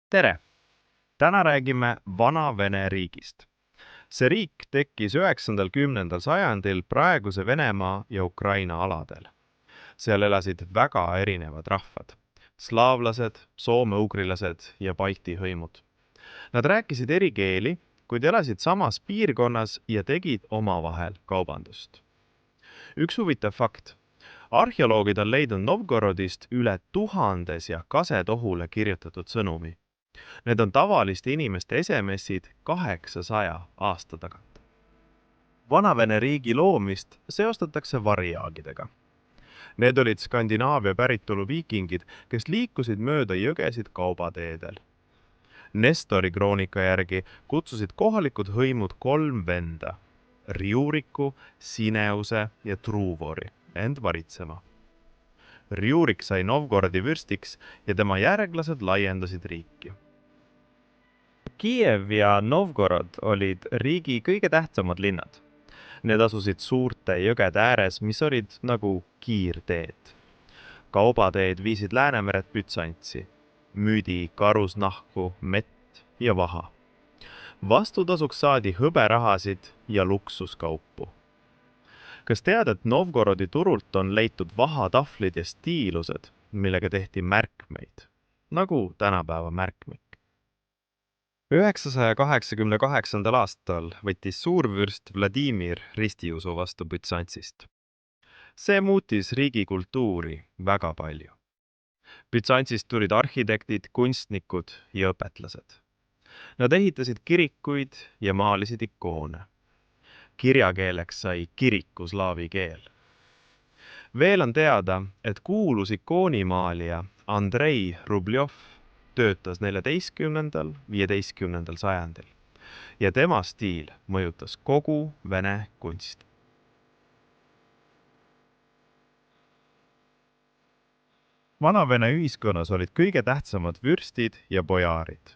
Tere! Täna räägime Vana-Vene riigist. See riik tekkis 9.–10. sajandil praeguse Venemaa ja Ukraina aladel. Seal elasid väga erinevad rahvad. Slaavlased, soome-ugrilased ja Balti hõimud. Nad rääkisid eri keeli, kuid elasid samas piirkonnas ja tegid omavahel kaubandust. Üks huvitav fakt. Arheoloogid on leidnud Novgorodist üle 1000 ja kasetohule kirjutatud sõnumi. Need on tavaliste inimeste esemessid 800 aasta tagant. Vana-Vene riigi loomist seostatakse varjaagidega. Need olid Skandinaavia päritolu viikingid, kes liikusid mööda jõgesid kaubateedel. Nestori kroonika järgi kutsusid kohalikud hõimud 3 venda, Riuriku, Sineuse ja Truvori, end varitsema. Riurik sai Novgorodi vürstiks ja tema järglased laiendasid riiki. Kiiev ja Novgorod olid riigi kõige tähtsamad linnad. Need asusid suurte jõgede ääres, mis olid nagu kiirteed. Kaubateed viisid Läänemeret Bütsantsi, müüdi karusnahku, mett ja vaha. Vastutasuks saadi hõberahasid ja luksuskaupu. Kas tead, et Novgorodi turult on leitud vahatahvlid ja stiilused, millega tehti märkmeid, nagu tänapäeva märkmik? 988. aastal võttis suurvürst Vladimir ristiusu vastu Bütsantsist. See muutis riigi kultuuri väga palju. Bütsantsist tulid arhitektid, kunstnikud ja õpetlased. Nad ehitasid kirikuid ja maalisid ikoone. Kirjakeeleks sai kirikuslaavi keel. Veel on teada, et kuulus ikoonimaalija Andrei Rubljov töötas 14. ja 15. sajandil ja tema stiil mõjutas kogu Vene kunsti. Vana-Vene ühiskonnas olid kõige tähtsamad vürstid ja bojaarid.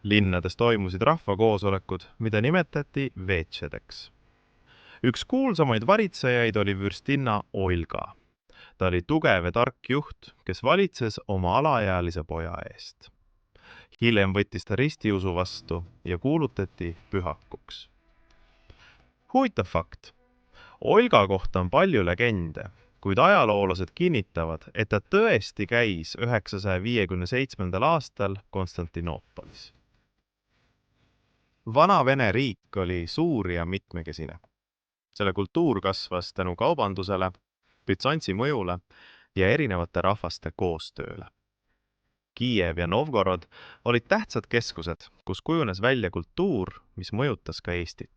Linnades toimusid rahvakoosolekud, mida nimetati veetšedeks. Üks kuulsamaid varitsejaid oli vürstinna Olga. Ta oli tugev ja tark juht, kes valitses oma alaealise poja eest. Hiljem võttis ta ristiusu vastu ja kuulutati pühakuks. Huvitav fakt. Olga kohta on palju legende, kuid ajaloolased kinnitavad, et ta tõesti käis 957. aastal Konstantinoopolis. Vana-Vene riik oli suur ja mitmekesine. Selle kultuur kasvas tänu kaubandusele, Bütsantsi mõjule ja erinevate rahvaste koostööle. Kiiev ja Novgorod olid tähtsad keskused, kus kujunes välja kultuur, mis mõjutas ka Eestit.